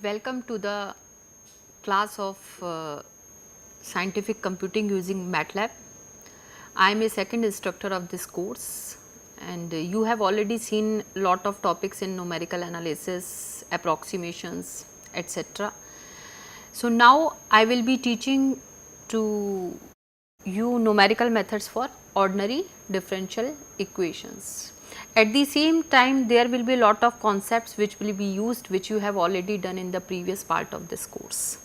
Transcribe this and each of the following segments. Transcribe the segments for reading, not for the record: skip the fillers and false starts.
Welcome to the class of scientific computing using MATLAB. I am a second instructor of this course, and you have already seen lot of topics in numerical analysis, approximations, etc. So now I will be teaching to you numerical methods for ordinary differential equations. At the same time, there will be a lot of concepts which will be used, which you have already done in the previous part of this course.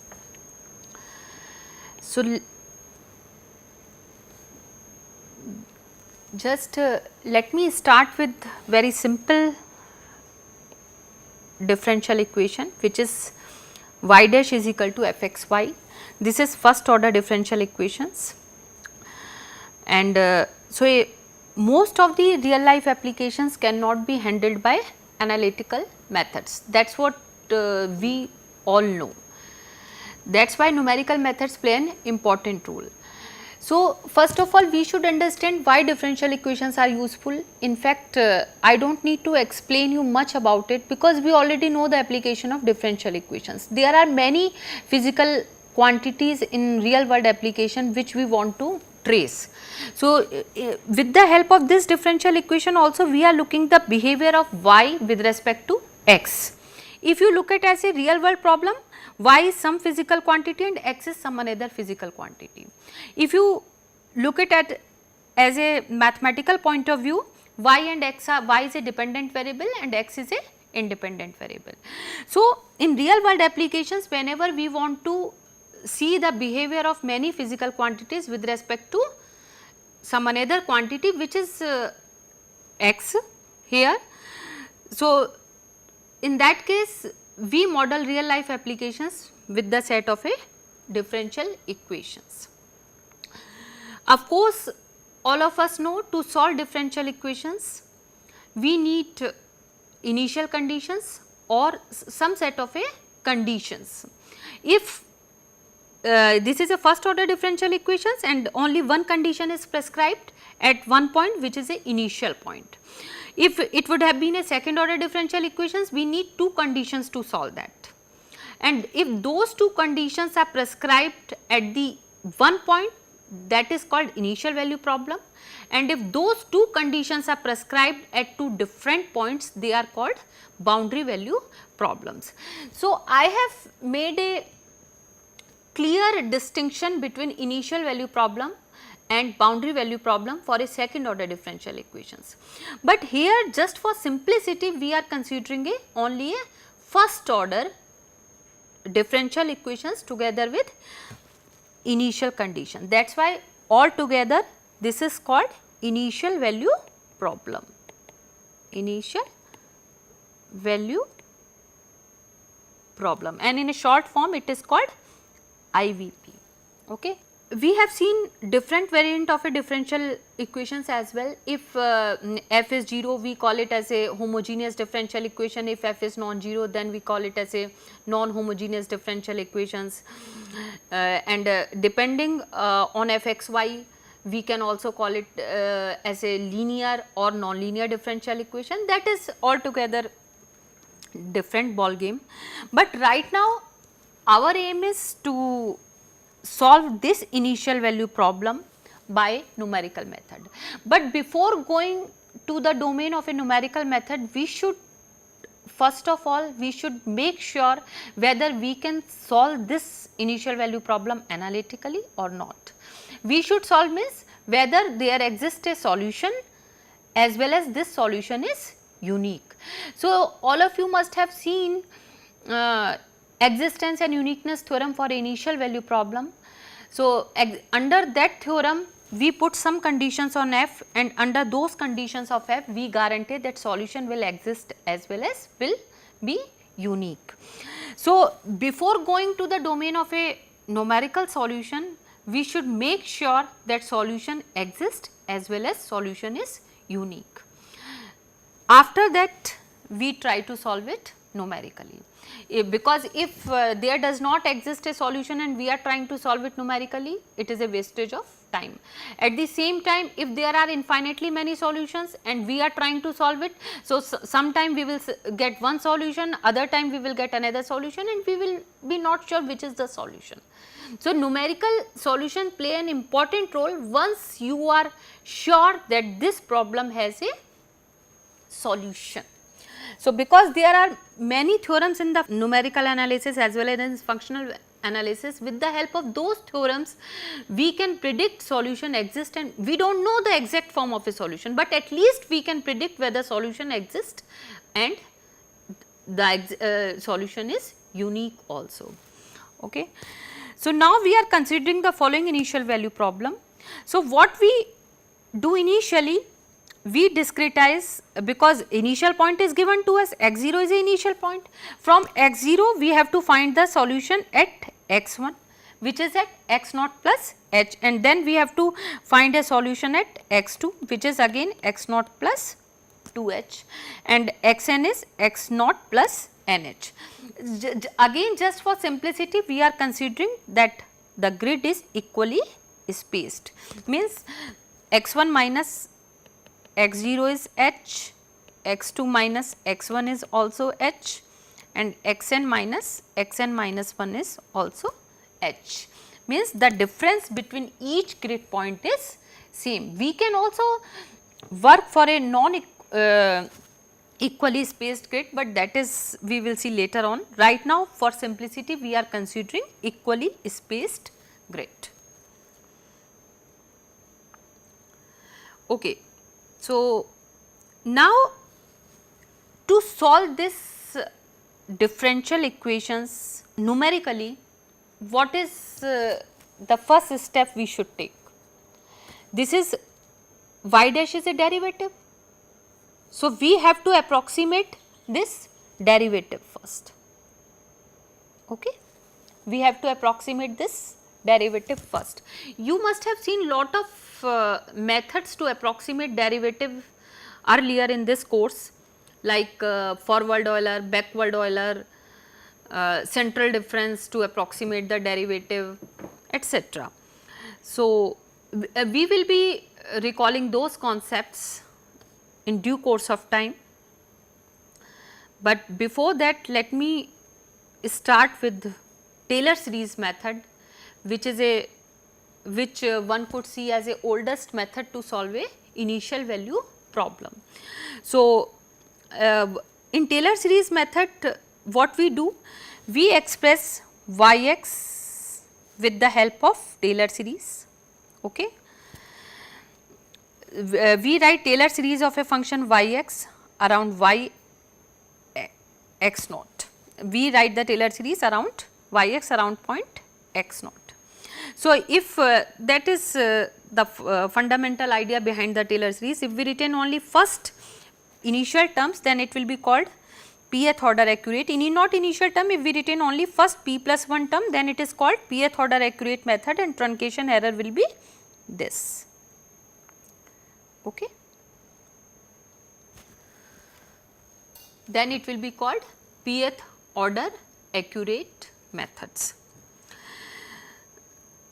So, just let me start with very simple differential equation, which is y dash is equal to f x y. This is first order differential equations, and most of the real life applications cannot be handled by analytical methods. That is what we all know. That is why numerical methods play an important role. So, first of all, we should understand why differential equations are useful. In fact, I do not need to explain you much about it, because we already know the application of differential equations. There are many physical quantities in real world application which we want to trace. So, with the help of this differential equation also, we are looking the behavior of y with respect to x. If you look at as a real world problem, y is some physical quantity and x is some another physical quantity. If you look at as a mathematical point of view, y and x are, y is a dependent variable and x is a independent variable. So, in real world applications, whenever we want to see the behavior of many physical quantities with respect to some another quantity which is x here. So, in that case, we model real life applications with the set of a differential equations. Of course, all of us know to solve differential equations, we need initial conditions or some set of a conditions. If this is a first order differential equations and only one condition is prescribed at one point, which is a initial point. If it would have been a second order differential equations, we need two conditions to solve that. And if those two conditions are prescribed at the one point, that is called initial value problem, and if those two conditions are prescribed at two different points, they are called boundary value problems. So, I have made a clear distinction between initial value problem and boundary value problem for a second order differential equations. But here, just for simplicity, we are considering only a first order differential equations together with initial condition. That is why altogether this is called initial value problem, initial value problem, and in a short form it is called IVP. Okay. We have seen different variant of a differential equations as well. If f is 0, we call it as a homogeneous differential equation. If f is non-zero, then we call it as a non-homogeneous differential equations. And depending on f x y, we can also call it as a linear or non-linear differential equation. That is altogether different ball game. But right now, our aim is to solve this initial value problem by numerical method. But before going to the domain of a numerical method, we should first of all we should make sure whether we can solve this initial value problem analytically or not. We should solve means whether there exists a solution as well as this solution is unique. So, all of you must have seen existence and uniqueness theorem for initial value problem. So, under that theorem we put some conditions on f, and under those conditions of f we guarantee that solution will exist as well as will be unique. So, before going to the domain of a numerical solution, we should make sure that solution exists as well as solution is unique. After that we try to solve it numerically. Because if there does not exist a solution and we are trying to solve it numerically, it is a wastage of time. At the same time, if there are infinitely many solutions and we are trying to solve it, so sometime we will get one solution, other time we will get another solution, and we will be not sure which is the solution. So, numerical solution play an important role once you are sure that this problem has a solution. So, because there are many theorems in the numerical analysis as well as in functional analysis, with the help of those theorems we can predict solution exists, and we do not know the exact form of a solution, but at least we can predict whether solution exists and the solution is unique also. Okay. So, now we are considering the following initial value problem. So, what we do initially, we discretize, because initial point is given to us, x0 is the initial point. From x0 we have to find the solution at x1, which is at x0 plus h, and then we have to find a solution at x2, which is again x0 plus 2h, and xn is x0 plus nh. Again, just for simplicity, we are considering that the grid is equally spaced, means x1 minus x0 is h, x2 minus x1 is also h, and xn minus 1 is also h, means the difference between each grid point is same. We can also work for a non equally spaced grid, but that is we will see later on. Right now, for simplicity, we are considering equally spaced grid. Okay. So, now to solve this differential equations numerically, what is the first step we should take? This is y dash is a derivative. So, we have to approximate this derivative first. Okay. We have to approximate this derivative first. You must have seen lot of methods to approximate derivative earlier in this course, like forward Euler, backward Euler, central difference to approximate the derivative, etc. So, we will be recalling those concepts in due course of time, but before that let me start with Taylor series method, which is which one could see as a oldest method to solve a initial value problem. So, in Taylor series method, what we do, we express yx with the help of Taylor series. Okay. We write Taylor series of a function yx around y x naught. We write the Taylor series around yx around point x naught. So, if that is the fundamental idea behind the Taylor series, if we retain only first initial terms, then it will be called pth order accurate. In not initial term, if we retain only first p plus 1 term, then it is called pth order accurate method, and truncation error will be this. Okay. Then it will be called pth order accurate methods,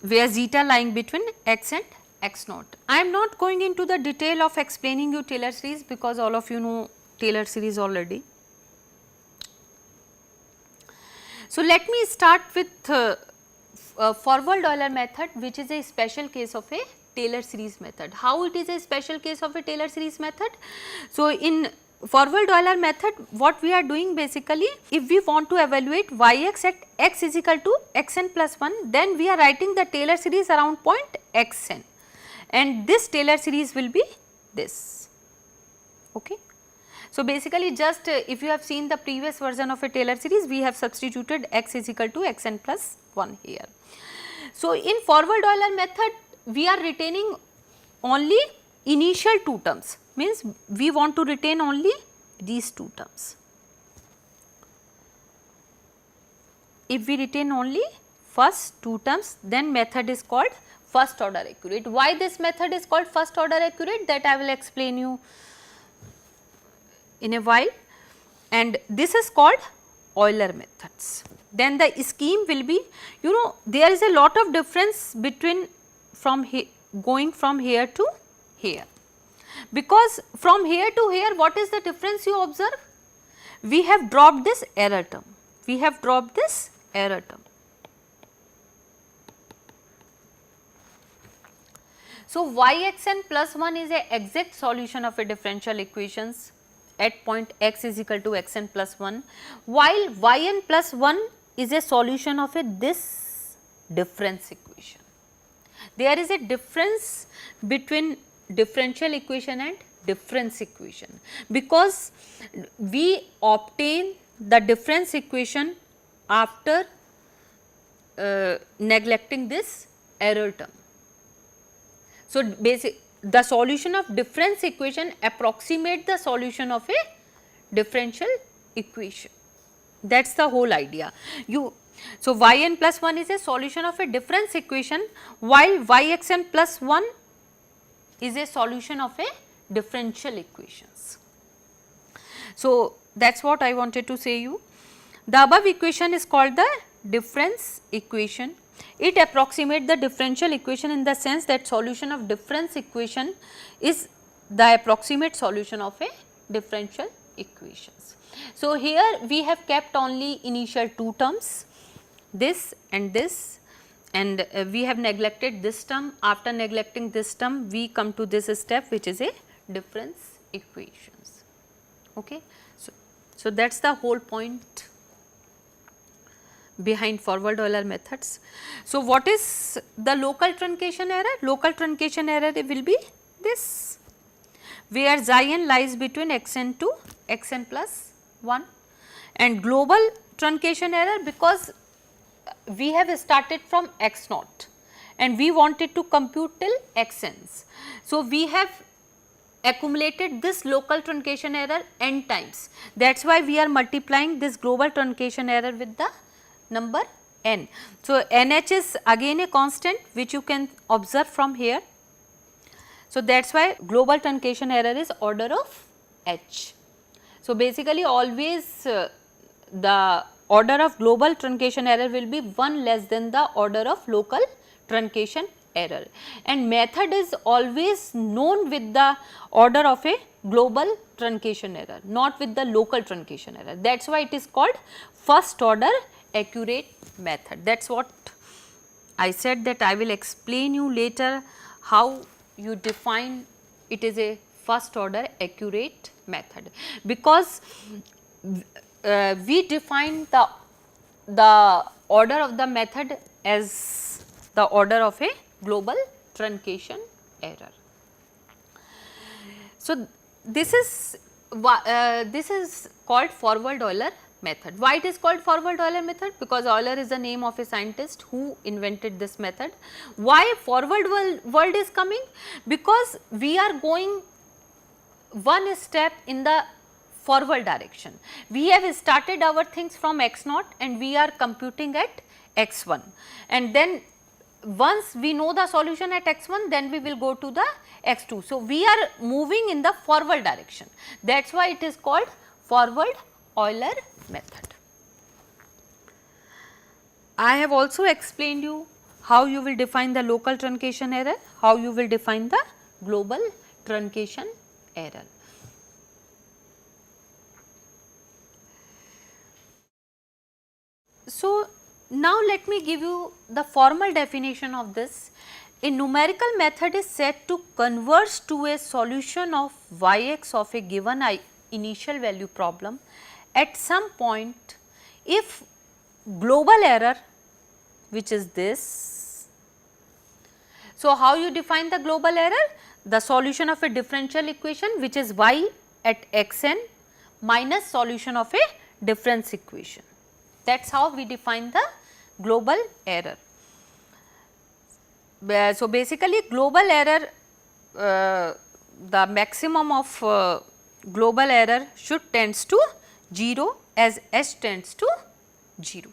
where zeta lying between x and x naught. I am not going into the detail of explaining you Taylor series, because all of you know Taylor series already. So, let me start with forward Euler method, which is a special case of a Taylor series method. How it is a special case of a Taylor series method? So, in forward Euler method, what we are doing basically, if we want to evaluate yx at x is equal to xn plus 1, then we are writing the Taylor series around point xn, and this Taylor series will be this. Okay. So, basically just if you have seen the previous version of a Taylor series, we have substituted x is equal to xn plus 1 here. So, in forward Euler method, we are retaining only initial two terms, means we want to retain only these two terms. If we retain only first two terms, then method is called first order accurate. Why this method is called first order accurate, that I will explain you in a while, and this is called Euler methods. Then the scheme will be, you know, there is a lot of difference between from going from here to here, because from here to here what is the difference you observe? We have dropped this error term, we have dropped this error term. So, yxn plus 1 is a exact solution of a differential equations at point x is equal to xn plus 1, while yn plus 1 is a solution of a this difference equation. There is a difference between differential equation and difference equation, because we obtain the difference equation after neglecting this error term. So, the solution of difference equation approximate the solution of a differential equation, that is the whole idea. So, yn plus 1 is a solution of a difference equation, while yxn plus 1 is a solution of a differential equations. So, that is what I wanted to say you. The above equation is called the difference equation. It approximates the differential equation in the sense that solution of difference equation is the approximate solution of a differential equations. So, here we have kept only initial two terms, this and this, and we have neglected this term. After neglecting this term, we come to this step which is a difference equations. Okay. So, that is the whole point behind forward Euler methods. So, what is the local truncation error? Local truncation error will be this, where xn lies between xn to xn plus 1, and global truncation error because we have started from x naught and we wanted to compute till xn's. So, we have accumulated this local truncation error n times, that is why we are multiplying this global truncation error with the number n. So, nh is again a constant which you can observe from here. So, that is why global truncation error is order of h. So, basically always the order of global truncation error will be 1 less than the order of local truncation error, and method is always known with the order of a global truncation error, not with the local truncation error. That is why it is called first order accurate method. That is what I said, that I will explain you later how you define it is a first order accurate method, because we define the order of the method as the order of a global truncation error. So, this is called forward Euler method. Why it is called forward Euler method? Because Euler is the name of a scientist who invented this method. Why forward world is coming? Because we are going one step in the forward direction. We have started our things from x naught and we are computing at x1, and then once we know the solution at x1, then we will go to the x2. So, we are moving in the forward direction, that is why it is called forward Euler method. I have also explained you how you will define the local truncation error, how you will define the global truncation error. So, now let me give you the formal definition of this. A numerical method is said to converge to a solution of yx of a given initial value problem at some point if global error, which is this. So, how you define the global error? The solution of a differential equation which is y at xn minus solution of a difference equation. That is how we define the global error. So, basically global error, the maximum of global error should tends to 0 as h tends to 0.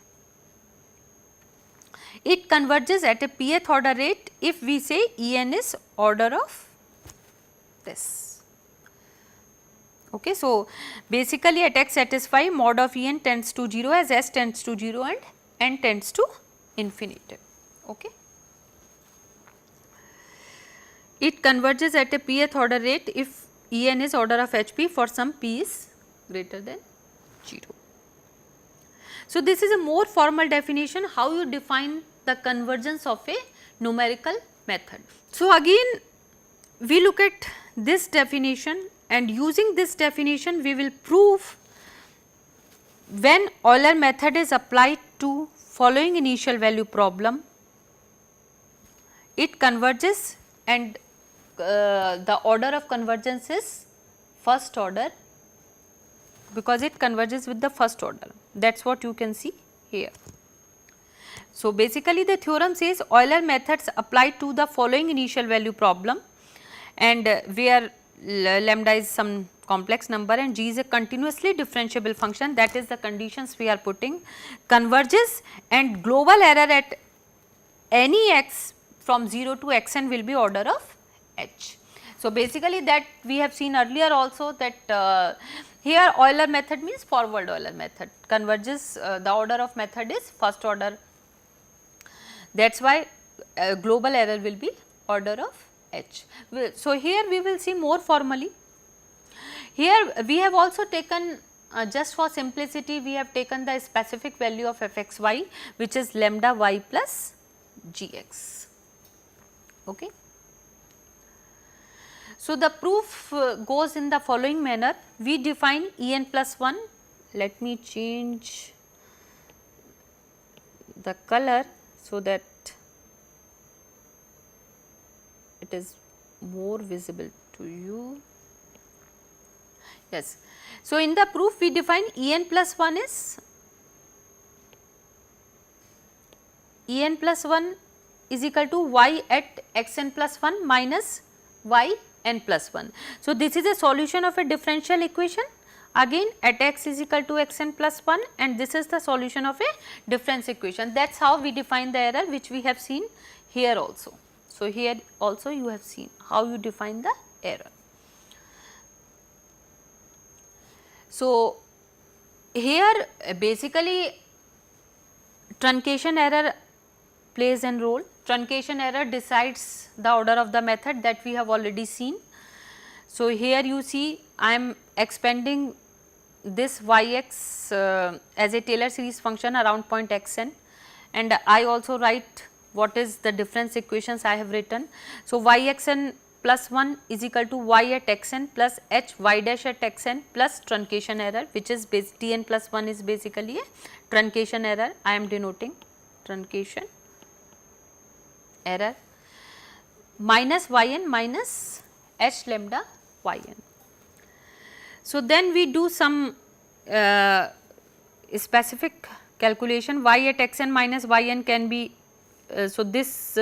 It converges at a pth order rate if we say En is order of this. Okay. So, basically at x satisfy mod of En tends to 0 as s tends to 0 and n tends to infinity. Okay. it converges at a pth order rate if En is order of Hp for some p is greater than 0. So, this is a more formal definition how you define the convergence of a numerical method. So, again we look at this definition, and using this definition we will prove when Euler method is applied to following initial value problem, it converges, and the order of convergence is first order, because it converges with the first order, that is what you can see here. So, basically the theorem says Euler methods applied to the following initial value problem, and where lambda is some complex number and g is a continuously differentiable function, that is the conditions we are putting, converges, and global error at any x from 0 to xn will be order of h. So, basically that we have seen earlier also that here Euler method means forward Euler method, converges, the order of method is first order, that is why global error will be order of h. So, here we will see more formally. Here we have also taken just for simplicity we have taken the specific value of fxy, which is lambda y plus gx. Okay. So, the proof goes in the following manner. We define En plus 1, let me change the color so that it is more visible to you. Yes. So, in the proof we define En plus 1 is En plus 1 is equal to y at xn plus 1 minus y n plus 1. So, this is a solution of a differential equation again at x is equal to xn plus 1, and this is the solution of a difference equation. That is how we define the error, which we have seen here also. So, here also you have seen how you define the error. So, here basically truncation error plays a role. Truncation error decides the order of the method, that we have already seen. So, here you see I am expanding this yx as a Taylor series function around point xn, and I also write what is the difference equations I have written. So, yxn plus 1 is equal to y at xn plus h y dash at xn plus truncation error, which is Tn plus 1 is basically a truncation error. I am denoting truncation error minus yn minus h lambda yn. So, then we do some specific calculation. Y at xn minus yn can be so this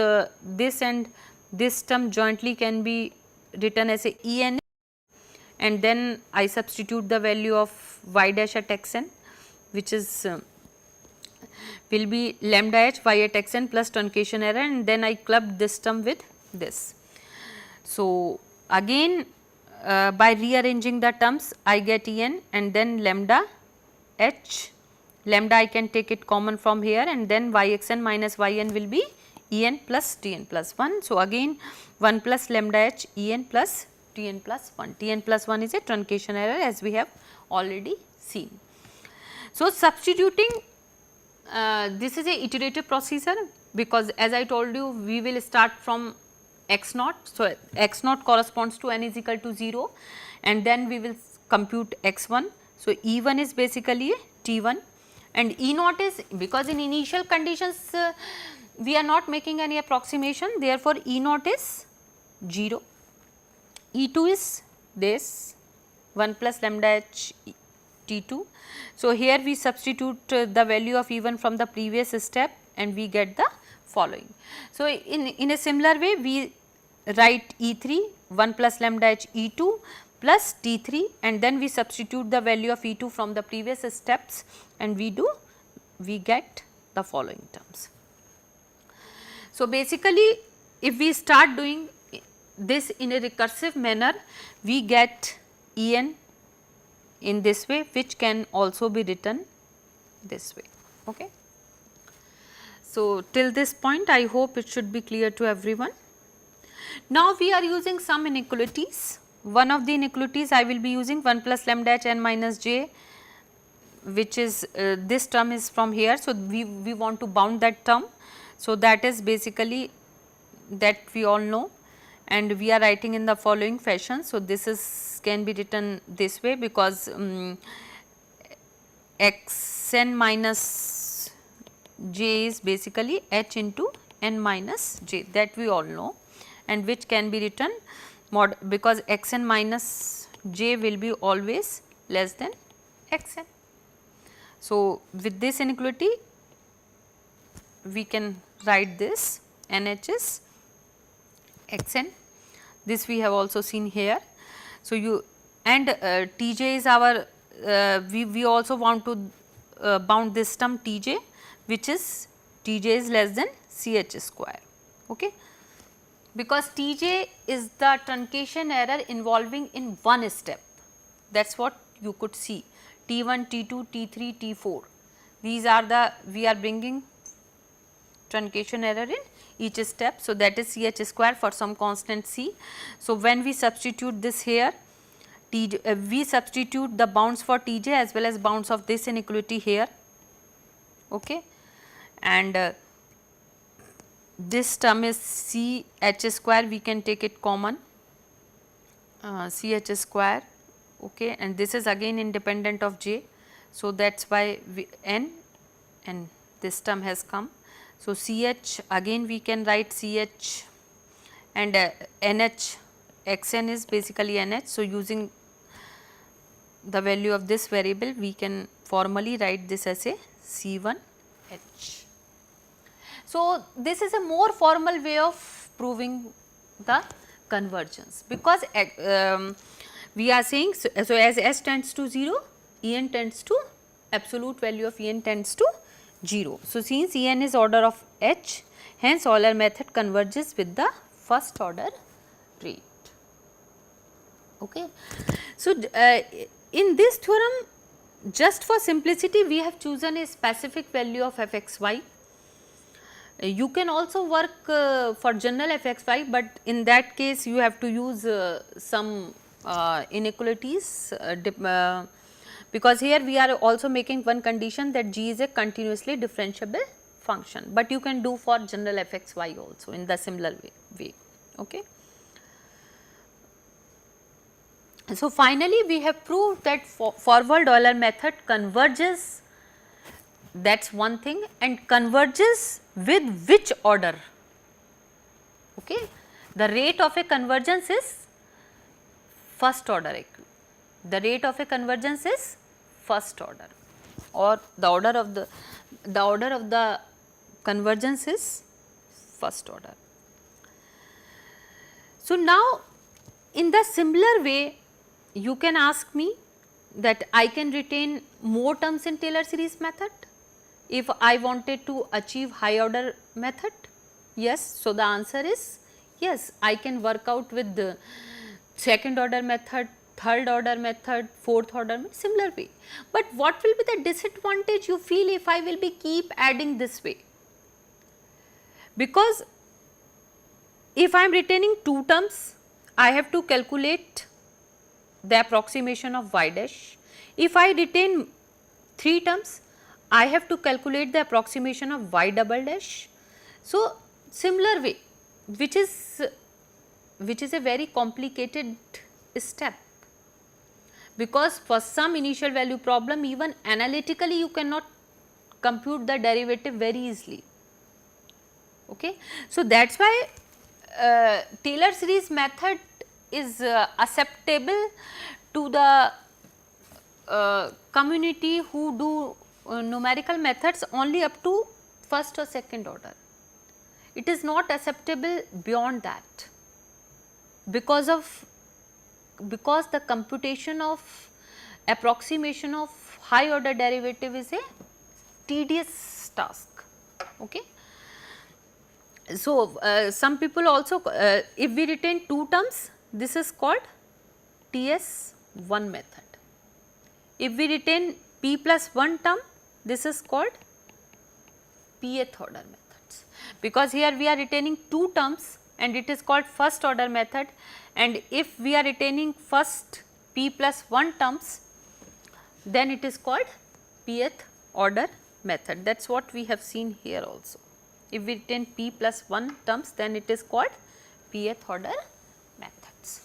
and this term jointly can be written as a En, and then I substitute the value of y dash at xn, which is will be lambda h y at xn plus truncation error, and then I club this term with this. So, again by rearranging the terms I get En, and then lambda h, lambda I can take it common from here, and then yxn minus yn will be En plus Tn plus 1. So, again 1 plus lambda h En plus Tn plus 1. Tn plus 1 is a truncation error, as we have already seen. So, substituting this is a iterative procedure, because as I told you we will start from x naught. So, x naught corresponds to n is equal to 0, and then we will compute x1. So, E1 is basically a T1, and E naught is, because in initial conditions we are not making any approximation, therefore, E naught is 0. E2 is this 1 plus lambda h T2. So, here we substitute the value of E1 from the previous step, and we get the following. So, in a similar way we write E3 1 plus lambda h E2 plus T3, and then we substitute the value of E2 from the previous steps, and we get the following terms. So, basically if we start doing this in a recursive manner, we get En in this way, which can also be written this way. Okay. So, till this point I hope it should be clear to everyone. Now we are using some inequalities. One of the inequalities I will be using 1 plus lambda h n minus j, which is this term is from here. So, we want to bound that term. So, that is basically that we all know, and we are writing in the following fashion. So, this is can be written this way, because x n minus j is basically h into n minus j, that we all know, and which can be written mod, because x n minus j will be always less than x n. So, with this inequality we can write this nh is x n, this we have also seen here. So, you and Tj is our we also want to bound this term Tj, which is Tj is less than Ch square, okay, because Tj is the truncation error involving in one step, that is what you could see. T1, T2, T3, T4, these are the, we are bringing truncation error in each step. So, that is Ch square for some constant C. So, when we substitute this here, we substitute the bounds for Tj as well as bounds of this inequality here, okay, and this term is Ch square, we can take it common, Ch square, okay, and this is again independent of j. So, that is why n and this term has come. So, Ch again we can write Ch, and nh xn is basically nh. So, using the value of this variable we can formally write this as a C1h. So, this is a more formal way of proving the convergence, because we are saying, so as s tends to 0, En tends to, absolute value of En tends to 0. So, since En is order of h, hence Euler method converges with the first order rate, okay. So, in this theorem, just for simplicity we have chosen a specific value of fxy. You can also work for general fxy, but in that case you have to use some inequalities, because here we are also making one condition that g is a continuously differentiable function, but you can do for general fxy also in the similar way, okay. So, finally, we have proved that forward Euler method converges, that is one thing, and converges with which order, okay. The rate of a convergence is first order, the rate of a convergence is first order, or the order of the convergence is first order. So, now in the similar way you can ask me that I can retain more terms in Taylor series method if I wanted to achieve high order method. Yes, so the answer is yes, I can work out with the second order method, third order method, fourth order method, similar way. But what will be the disadvantage you feel if I will be keep adding this way? Because if I am retaining 2 terms, I have to calculate the approximation of y dash. If I retain 3 terms, I have to calculate the approximation of y double dash. So, similar way, which is a very complicated step, because for some initial value problem even analytically you cannot compute the derivative very easily, okay. So, that is why Taylor series method is acceptable to the community who do numerical methods only up to first or second order. It is not acceptable beyond that, because the computation of approximation of high order derivative is a tedious task, okay. So, some people also if we retain 2 terms, this is called TS1 method. If we retain p plus 1 term, this is called pth order methods, because here we are retaining 2 terms and it is called first order method, and if we are retaining first p plus 1 terms, then it is called pth order method. That is what we have seen here also. If we retain p plus 1 terms, then it is called pth order methods.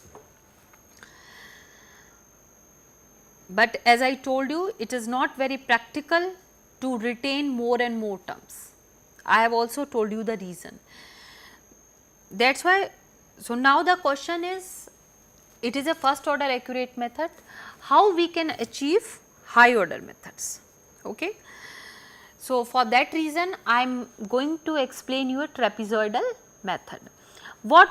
But as I told you, it is not very practical to retain more and more terms. I have also told you the reason. That is why, so now the question is, it is a first order accurate method, how we can achieve high order methods. Okay. So, for that reason I am going to explain you a trapezoidal method. What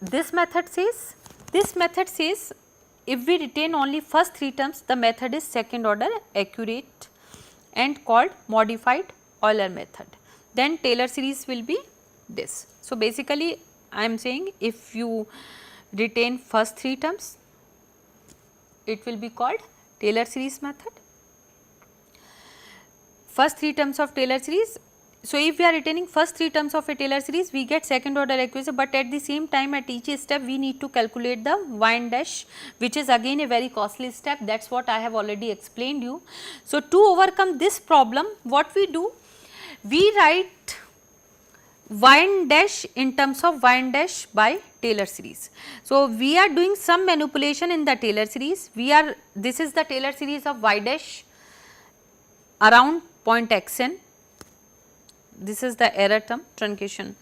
this method says? This method says, if we retain only first 3 terms, the method is second order accurate and called modified Euler method. Then Taylor series will be this. So, basically I am saying, if you retain first 3 terms, it will be called Taylor series method. First 3 terms of Taylor series. So, if we are retaining first 3 terms of a Taylor series, we get second order accuracy, but at the same time at each step we need to calculate the y dash, which is again a very costly step. That is what I have already explained you. So, to overcome this problem, what we do? We write y dash in terms of y dash by Taylor series. So, we are doing some manipulation in the Taylor series. This is the Taylor series of y dash around point xn. This is the error term truncation.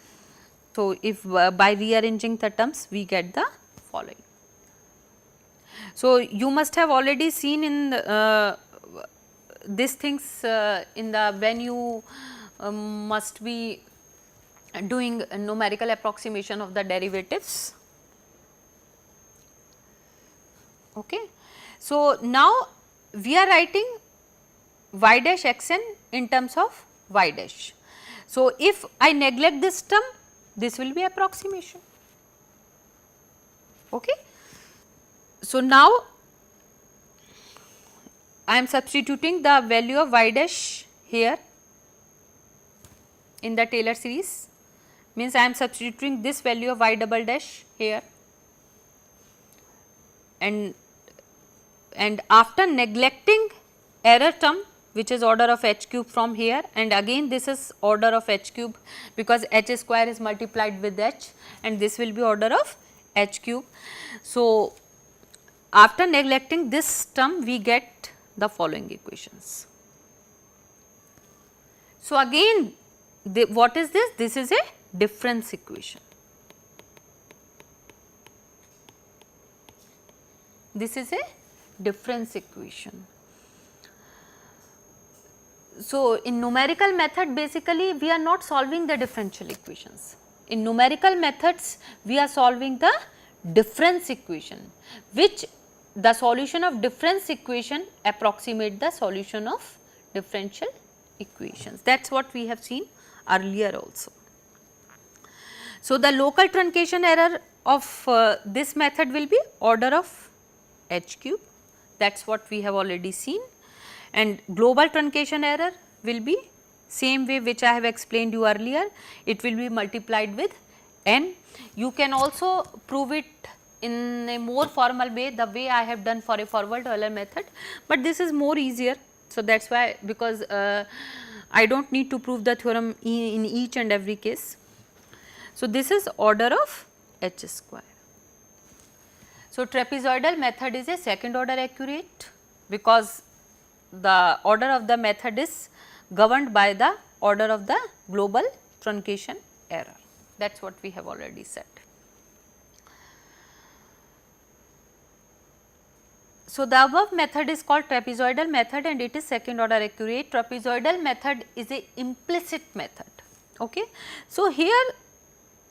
So, if by rearranging the terms we get the following. So, you must have already seen in these things in the when you must be doing a numerical approximation of the derivatives. Okay. So, now we are writing y dash xn in terms of y dash. So, if I neglect this term, this will be approximation. Okay. So, now I am substituting the value of y dash here in the Taylor series, means I am substituting this value of y double dash here, and after neglecting error term, which is order of h cube from here, and again this is order of h cube, because h square is multiplied with h, and this will be order of h cube. So, after neglecting this term we get the following equations. So, again what is this? This is a difference equation. This is a difference equation. So, in numerical method basically we are not solving the differential equations. In numerical methods we are solving the difference equation, which the solution of difference equation approximate the solution of differential equations. That is what we have seen earlier also. So, the local truncation error of this method will be order of h cube, that is what we have already seen, and global truncation error will be same way which I have explained you earlier, it will be multiplied with n. You can also prove it in a more formal way, the way I have done for a forward Euler method, but this is more easier. So, that is why, because I do not need to prove the theorem in each and every case. So, this is order of h square. So, trapezoidal method is a second order accurate, because the order of the method is governed by the order of the global truncation error. That is what we have already said. So, the above method is called trapezoidal method and it is second order accurate. Trapezoidal method is a implicit method. Okay. So, here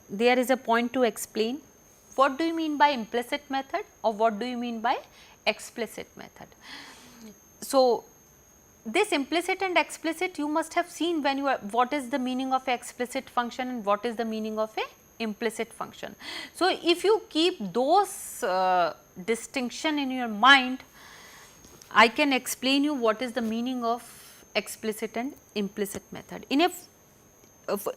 there is a point to explain. What do you mean by implicit method or what do you mean by explicit method? So, this implicit and explicit you must have seen when you are, what is the meaning of a explicit function and what is the meaning of a implicit function. So, if you keep those distinction in your mind, I can explain you what is the meaning of explicit and implicit method.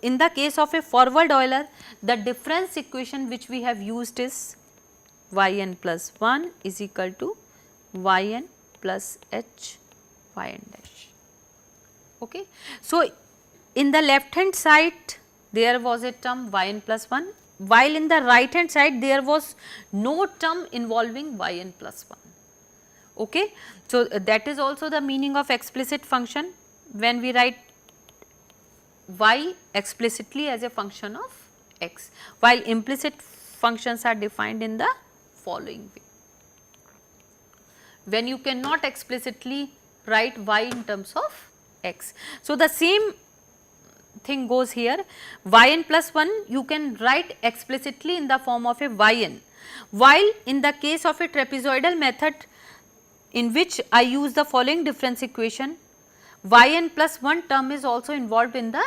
in the case of a forward Euler, the difference equation which we have used is yn plus 1 is equal to yn plus h yn dash. Okay. So, in the left hand side there was a term yn plus 1, while in the right hand side there was no term involving yn plus 1. Okay. So, that is also the meaning of explicit function when we write y explicitly as a function of x, while implicit functions are defined in the following way. When you cannot explicitly write y in terms of x. So, the same thing goes here, yn plus 1 you can write explicitly in the form of a yn, while in the case of a trapezoidal method in which I use the following difference equation, yn plus 1 term is also involved in the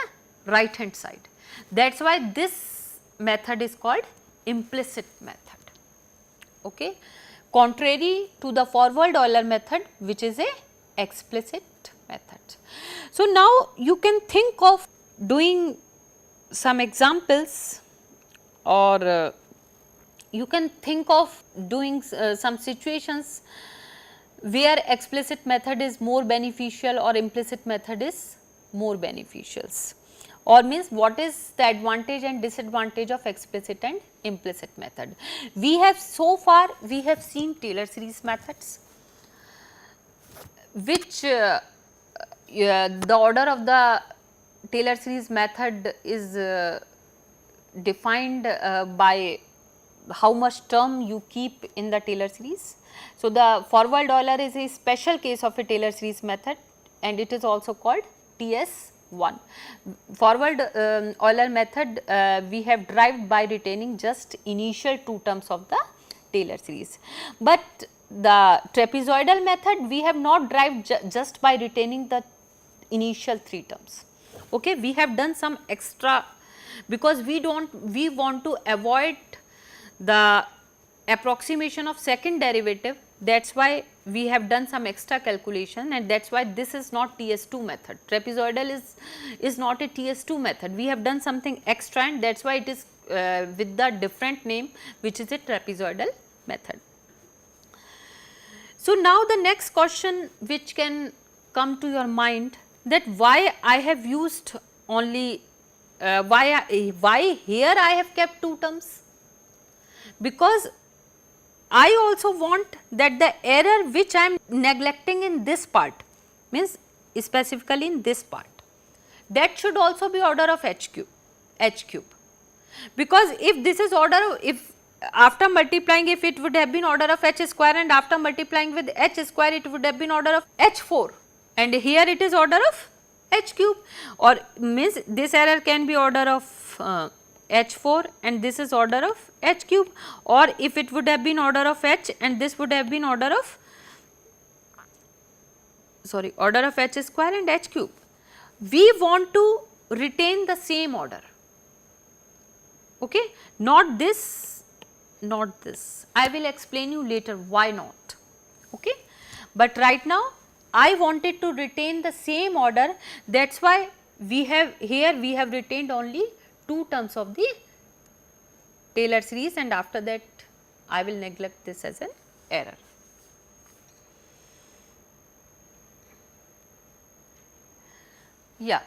right hand side. That is why this method is called implicit method, okay, contrary to the forward Euler method which is a explicit method. So, now you can think of doing some examples, or you can think of doing some situations where explicit method is more beneficial or implicit method is more beneficial, or means what is the advantage and disadvantage of explicit and implicit method. We have so far we have seen Taylor series methods, which the order of the Taylor series method is defined by how much term you keep in the Taylor series. So, the forward Euler is a special case of a Taylor series method and it is also called TS1. Forward Euler method we have derived by retaining just initial 2 terms of the Taylor series, but the trapezoidal method we have not derived just by retaining the initial 3 terms. Okay, we have done some extra because we want to avoid the approximation of second derivative, that is why we have done some extra calculation, and that is why this is not TS2 method. Trapezoidal is not a TS2 method, we have done something extra and that is why it is with the different name which is a trapezoidal method. So, now the next question which can come to your mind, that why I have used only why here I have kept 2 terms, because I also want that the error which I am neglecting in this part, means specifically in this part, that should also be order of h cube, because if this is order of, if after multiplying, if it would have been order of h square and after multiplying with h square it would have been order of h4, and here it is order of h cube, or means this error can be order of h4 and this is order of h cube, or if it would have been order of h and this would have been order of h square and h cube. We want to retain the same order, okay, not this, not this. I will explain you later why not, okay, but right now I wanted to retain the same order, that is why we have here we have retained only 2 terms of the Taylor series, and after that I will neglect this as an error. Yeah.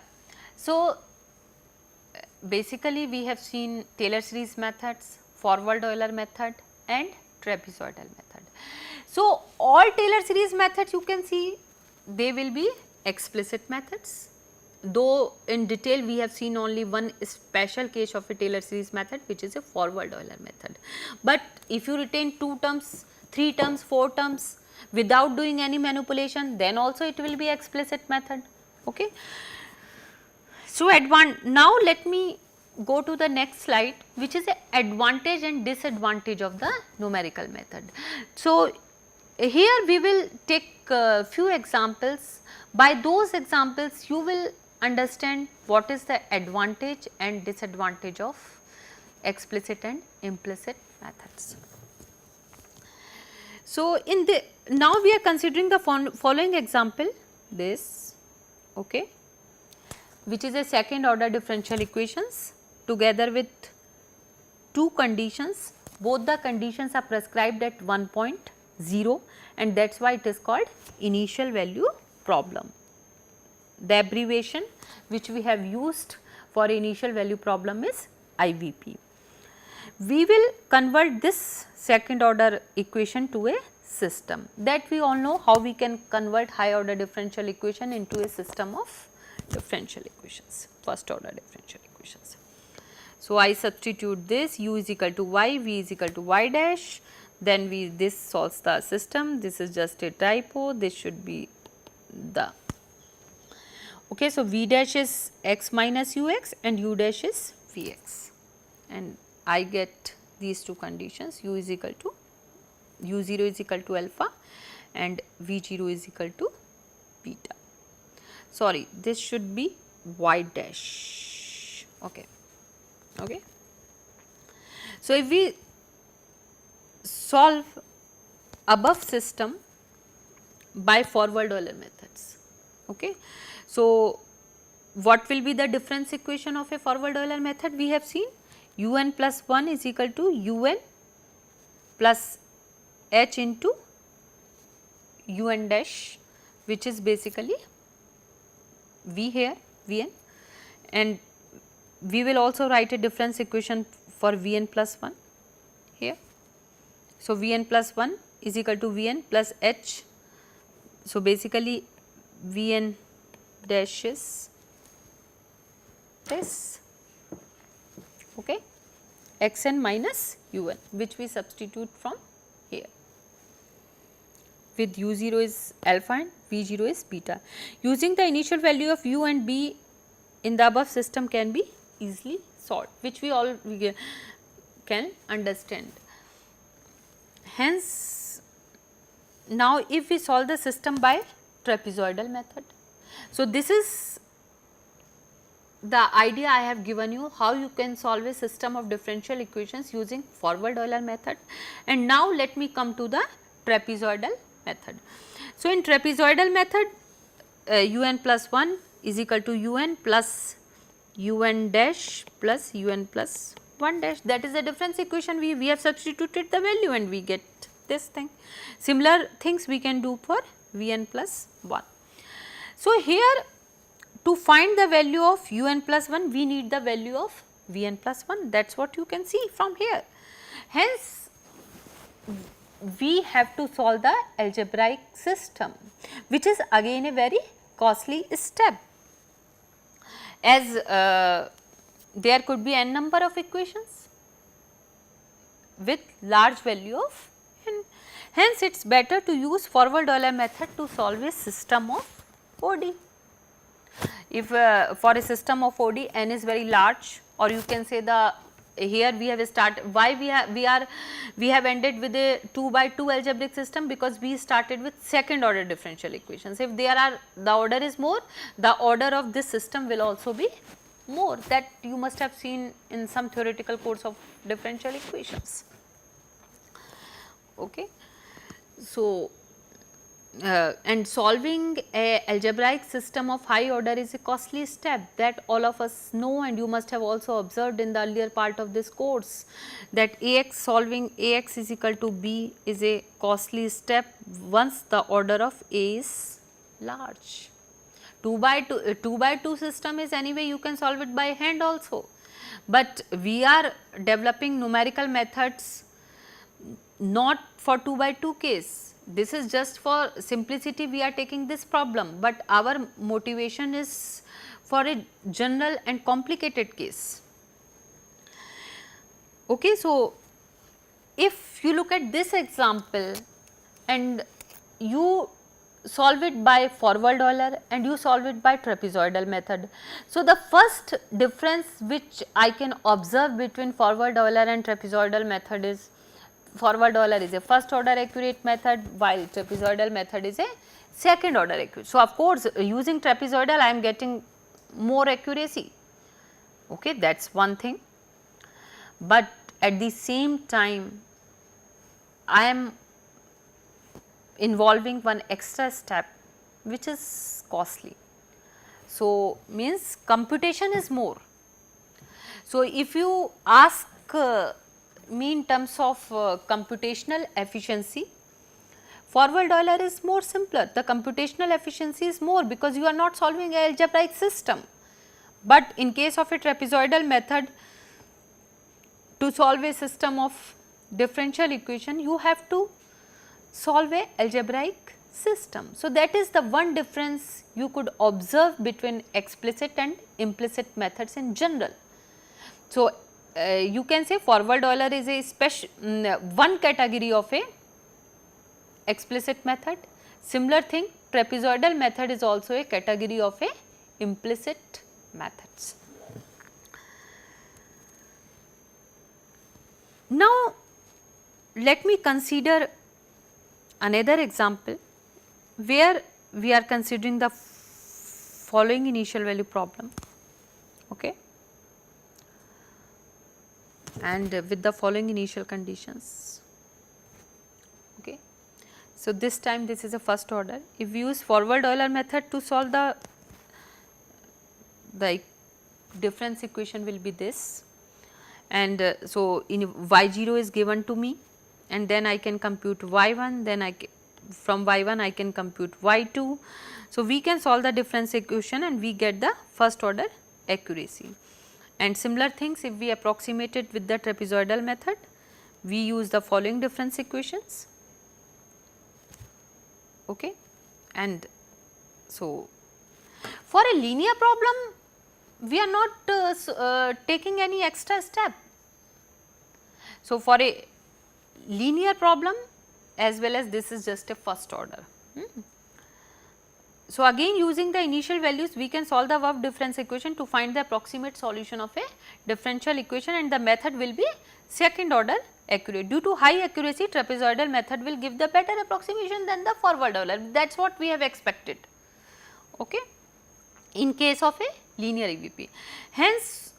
So, basically we have seen Taylor series methods, forward Euler method and trapezoidal method. So, all Taylor series methods you can see they will be explicit methods, though in detail we have seen only one special case of a Taylor series method which is a forward Euler method. But if you retain 2 terms, 3 terms, 4 terms without doing any manipulation, then also it will be explicit method, okay. So, now let me go to the next slide which is a advantage and disadvantage of the numerical method. So, here we will take few examples. By those examples you will understand what is the advantage and disadvantage of explicit and implicit methods. So, in the now we are considering the following example, this, okay. which is a second order differential equations together with two conditions. Both the conditions are prescribed at 1.0 and that is why it is called initial value problem. The abbreviation which we have used for initial value problem is IVP. We will convert this second order equation to a system, that we all know how we can convert high order differential equation into a system of differential equations, first order differential equations. So, I substitute this u is equal to y, v is equal to y dash, then this solves the system, this is just a typo, this should be the, okay. So, v dash is x minus ux and u dash is vx, and I get these two conditions, u is equal to u0 is equal to alpha and v0 is equal to beta. Sorry, this should be y dash, okay. Okay. So, if we solve above system by forward Euler methods, okay. So, what will be the difference equation of a forward Euler method? We have seen un plus 1 is equal to un plus h into un dash, which is basically v here, vn, and we will also write a difference equation for Vn plus 1 here. So, Vn plus 1 is equal to Vn plus h. So, basically Vn dash is this, okay, xn minus un, which we substitute from here with u0 is alpha and v0 is beta. Using the initial value of u and b in the above system can be easily solved, which we all can understand. Hence, now if we solve the system by trapezoidal method. So, this is the idea I have given you, how you can solve a system of differential equations using forward Euler method. And now let me come to the trapezoidal method. So, in trapezoidal method, un plus 1 is equal to un plus un dash plus un plus 1 dash, that is the difference equation. We have substituted the value and we get this thing. Similar things we can do for Vn plus 1. So, here to find the value of un plus 1, we need the value of Vn plus 1, that is what you can see from here. Hence, we have to solve the algebraic system, which is again a very costly step, as there could be n number of equations with large value of n. Hence, it is better to use forward Euler method to solve a system of OD. If for a system of OD n is very large, or you can say the here we have started, why we have ended with a 2 by 2 algebraic system, because we started with second order differential equations. If there are, the order is more, the order of this system will also be more, that you must have seen in some theoretical course of differential equations. Okay. So, and solving a algebraic system of high order is a costly step, that all of us know, and you must have also observed in the earlier part of this course, that solving Ax is equal to b is a costly step once the order of A is large. 2 by 2 system is anyway you can solve it by hand also, but we are developing numerical methods not for 2 by 2 case. This is just for simplicity we are taking this problem, but our motivation is for a general and complicated case. Okay, so, if you look at this example and you solve it by forward Euler and you solve it by trapezoidal method. So, the first difference which I can observe between forward Euler and trapezoidal method is, forward Euler is a first order accurate method, while trapezoidal method is a second order accurate. So, of course, using trapezoidal I am getting more accuracy, okay, that is one thing, but at the same time I am involving one extra step which is costly. So, means computation is more. So, if you ask me in terms of computational efficiency, forward Euler is more simpler. The computational efficiency is more because you are not solving an algebraic system. But in case of a trapezoidal method, to solve a system of differential equation, you have to solve a algebraic system. So, that is the one difference you could observe between explicit and implicit methods in general. So, you can say forward Euler is a special one category of a explicit method. Similar thing, trapezoidal method is also a category of a implicit methods. Now, let me consider another example where we are considering the following initial value problem, okay, and with the following initial conditions. Okay. So, this time this is a first order. If we use forward Euler method to solve the difference equation will be this, and so in y0 is given to me, and then I can compute y1, then from y1 I can compute y2. So, we can solve the difference equation and we get the first order accuracy. And similar things, if we approximate it with the trapezoidal method, we use the following difference equations, okay. And so, for a linear problem we are not taking any extra step. So, for a linear problem as well as this is just a first order. So, again using the initial values we can solve the above difference equation to find the approximate solution of a differential equation, and the method will be second order accurate. Due to high accuracy, trapezoidal method will give the better approximation than the forward Euler. That is what we have expected, okay, in case of a linear EVP. Hence,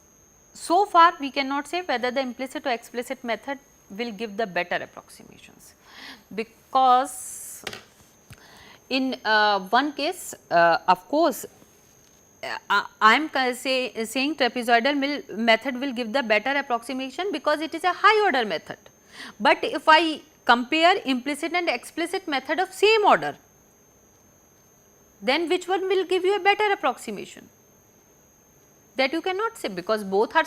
so far we cannot say whether the implicit or explicit method will give the better approximations, because in one case of course I am saying trapezoidal method will give the better approximation because it is a high order method. But if I compare implicit and explicit method of same order, then which one will give you a better approximation? That you cannot say, because both are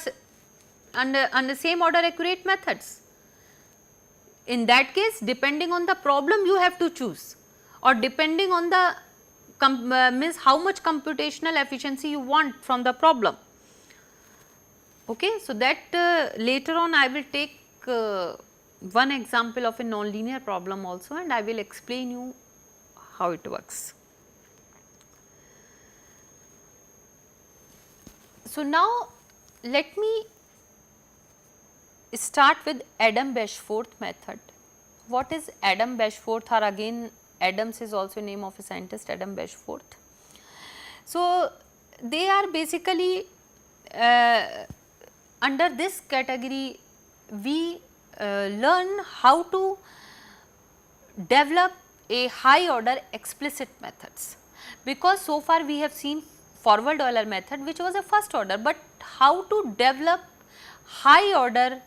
under same order accurate methods. In that case, depending on the problem you have to choose, or depending on the means how much computational efficiency you want from the problem. Okay. So, that later on I will take one example of a non-linear problem also, and I will explain you how it works. So, now let me start with Adam-Bashforth method. What is Adam-Bashforth, or again Adams is also name of a scientist, Adam-Bashforth. So, they are basically under this category we learn how to develop a high order explicit methods, because so far we have seen forward Euler method which was a first order, but how to develop high order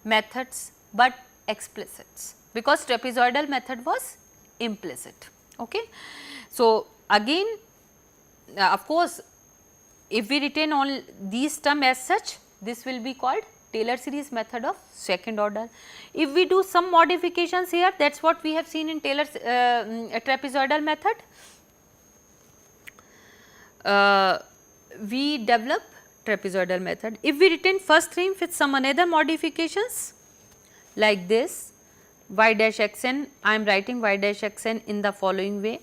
methods but explicits, because trapezoidal method was implicit. Okay. So, again of course, if we retain all these terms as such, this will be called Taylor series method of second order. If we do some modifications here, that is what we have seen in Taylor's trapezoidal method. We develop trapezoidal method. If we retain first three with some another modifications like this, y dash xn, I am writing y dash xn in the following way.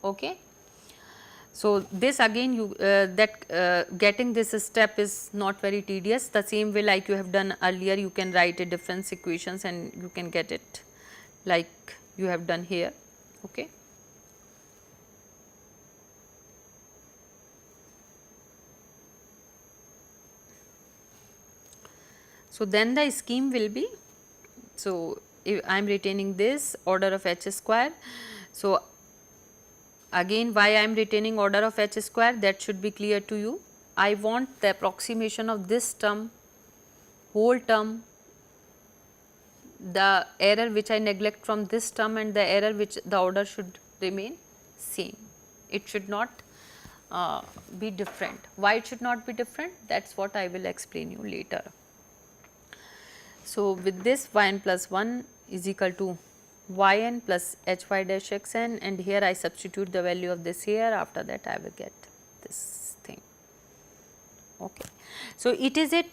Okay. So, this again you getting this step is not very tedious. The same way like you have done earlier, you can write a difference equations and you can get it like you have done here. Okay. So, then the scheme will be, so if I am retaining this order of h square. So, again why I am retaining order of h square, that should be clear to you. I want the approximation of this term, whole term, the error which I neglect from this term and the error which the order should remain same. It should not be different. Why it should not be different? That is what I will explain you later. So, with this yn plus 1 is equal to yn plus hy dash xn, and here I substitute the value of this here, after that I will get this thing. Okay. So, it is a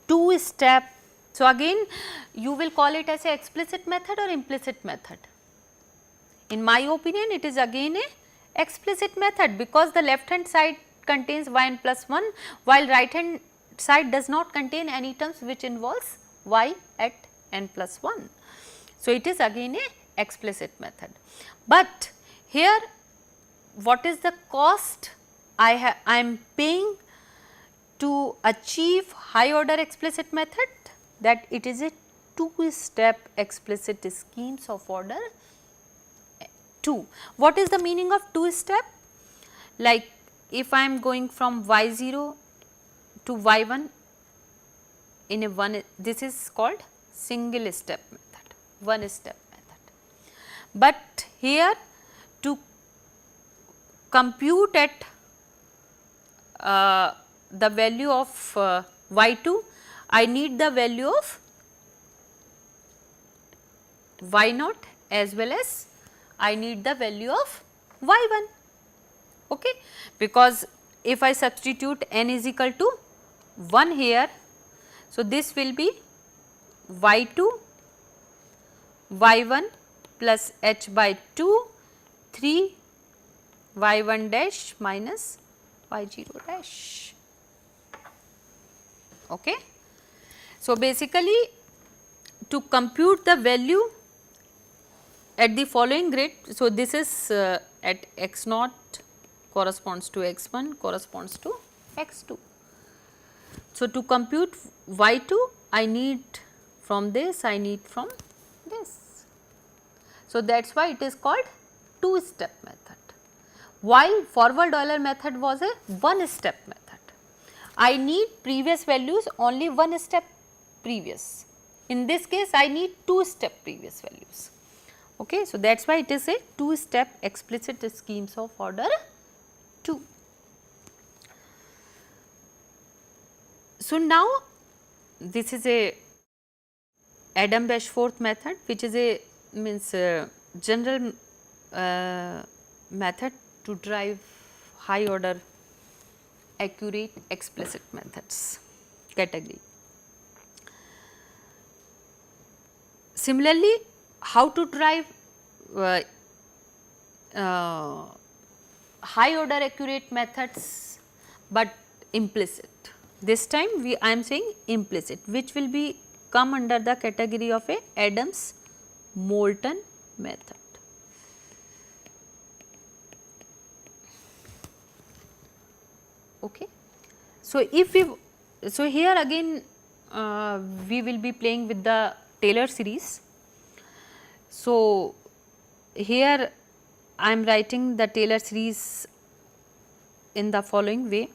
two step. So, again you will call it as a explicit method or implicit method. In my opinion, it is again a explicit method, because the left hand side contains yn plus 1, while right hand side does not contain any terms which involves y at n plus 1. So, it is again a explicit method, but here what is the cost I am paying to achieve high order explicit method? That it is a two step explicit schemes of order 2. What is the meaning of two step? Like if I am going from y0 to y1 in a one, this is called single step method, one step method. But here to compute at the value of y2, I need the value of y0 as well as I need the value of y1, okay? Because if I substitute n is equal to 1 here, so this will be y2 y1 plus h by 2 3 y1 dash minus y0 dash, okay? So, basically to compute the value at the following grid, so this is at x naught corresponds to x1 corresponds to x2. So, to compute y2 I need from this, I need from this. So, that is why it is called two step method, while forward Euler method was a one step method. I need previous values only one step previous. In this case I need two step previous values, okay. So, that is why it is a two step explicit schemes of order 2. So, now this is a Adam-Bashforth method, which is a means general method to derive high order accurate explicit methods category. Similarly, how to derive high order accurate methods, but implicit. This time I am saying implicit, which will be come under the category of a Adams-Moulton method. Okay. So, if we, so here again we will be playing with the Taylor series. So, here I am writing the Taylor series in the following way.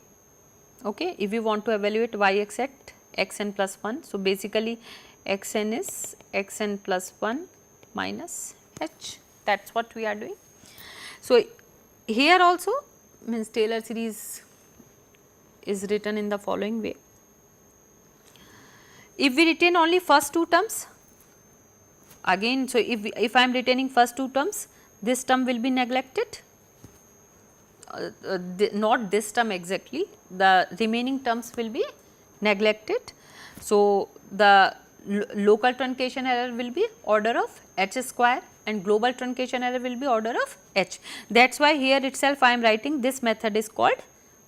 Okay. If we want to evaluate yx at xn plus 1, so basically xn is xn plus 1 minus h, that is what we are doing. So, here also means Taylor series is written in the following way. If we retain only first two terms, again, so if I am retaining first two terms, this term will be neglected, not this term exactly, the remaining terms will be neglected. So, the local truncation error will be order of h square and global truncation error will be order of h. That is why here itself I am writing this method is called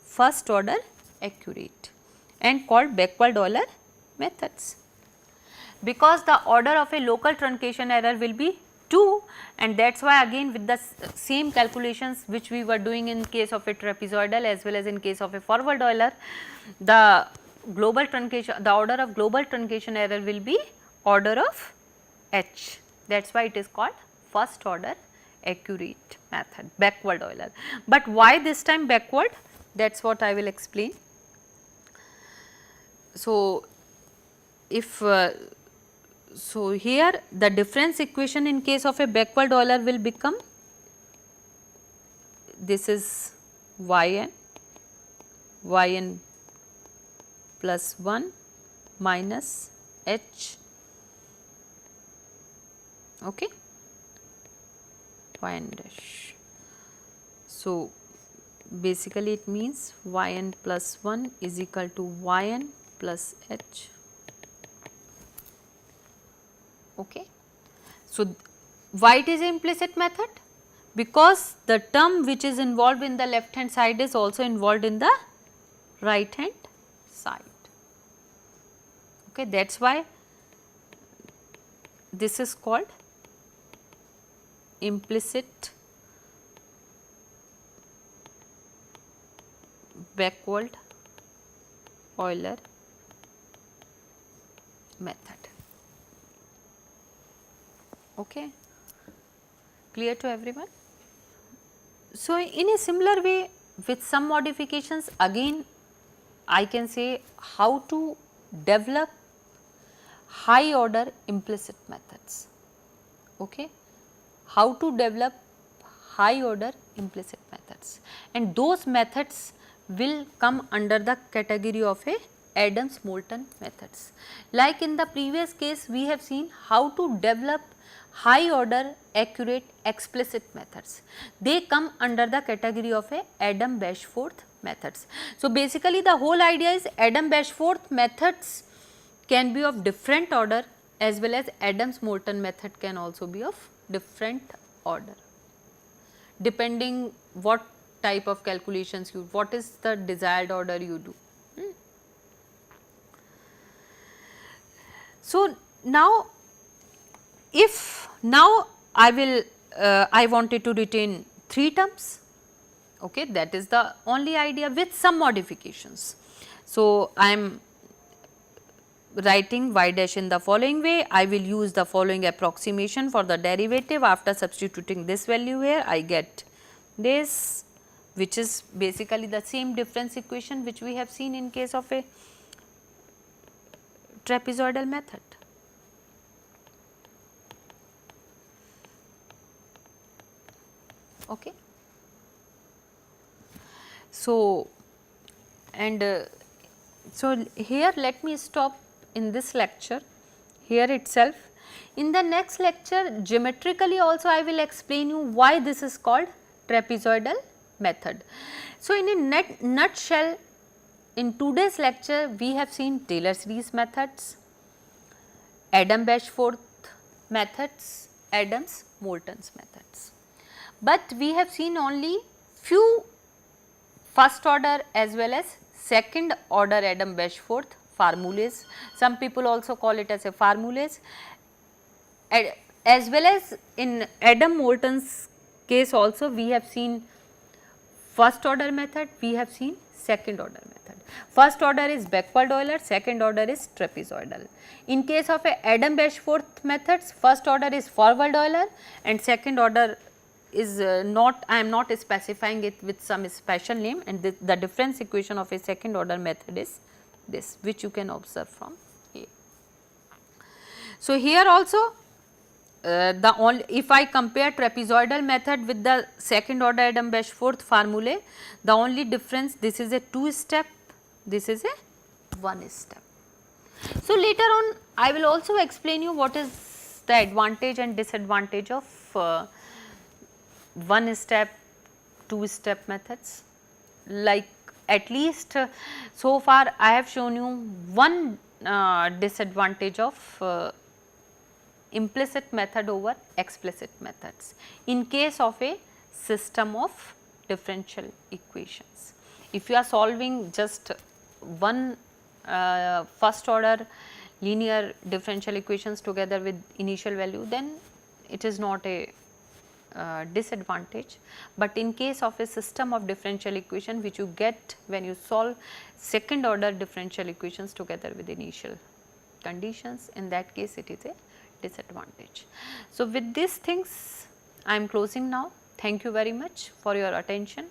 first order accurate and called backward Euler methods, because the order of a local truncation error will be 2, and that is why again with the same calculations which we were doing in case of a trapezoidal as well as in case of a forward Euler, the global truncation, the order of global truncation error will be order of h. That is why it is called first order accurate method, backward Euler. But why this time backward? That is what I will explain. So, if so here the difference equation in case of a backward Euler will become, this is yn plus 1 minus h, okay, yn dash. So, basically it means yn plus 1 is equal to yn plus h, okay. So, why it is implicit method? Because the term which is involved in the left hand side is also involved in the right hand side, okay. That is why this is called implicit backward Euler method, okay. Clear to everyone? So, in a similar way with some modifications, again I can say how to develop high order implicit methods, okay. How to develop high order implicit methods, and those methods will come under the category of a Adams-Moulton methods. Like in the previous case we have seen how to develop high order accurate explicit methods. They come under the category of a Adam-Bashforth methods. So, basically the whole idea is Adam-Bashforth methods can be of different order as well as Adams-Moulton method can also be of different order, depending what type of calculations you, what is the desired order you do. So, now if now I will I wanted to retain 3 terms, okay, that is the only idea with some modifications. So, I am writing y dash in the following way. I will use the following approximation for the derivative. After substituting this value here, I get this, which is basically the same difference equation which we have seen in case of a trapezoidal method. Okay. So, and so here let me stop in this lecture here itself. In the next lecture geometrically also I will explain you why this is called trapezoidal method. So, in a nutshell, in today's lecture we have seen Taylor series methods, Adam-Bashforth methods, Adams-Moulton's methods. But we have seen only few first order as well as second order Adam-Bashforth formulas. Some people also call it as a formulas, as well as in Adam-Moulton's case also we have seen first order method, we have seen second order method. First order is backward Euler, second order is trapezoidal. In case of a Adam-Bashforth methods, first order is forward Euler and second order is not, I am not specifying it with some special name, and the difference equation of a second order method is this, which you can observe from here. So, here also if I compare trapezoidal method with the second order Adam-Bashforth formulae, the only difference, this is a 2 step, this is a 1 step. So, later on I will also explain you what is the advantage and disadvantage of 1 step, 2 step methods. Like at least so far I have shown you one disadvantage of implicit method over explicit methods in case of a system of differential equations. If you are solving just one first order linear differential equations together with initial value, then it is not a disadvantage, but in case of a system of differential equation which you get when you solve second order differential equations together with initial conditions, in that case it is a disadvantage. So, with these things I am closing now. Thank you very much for your attention.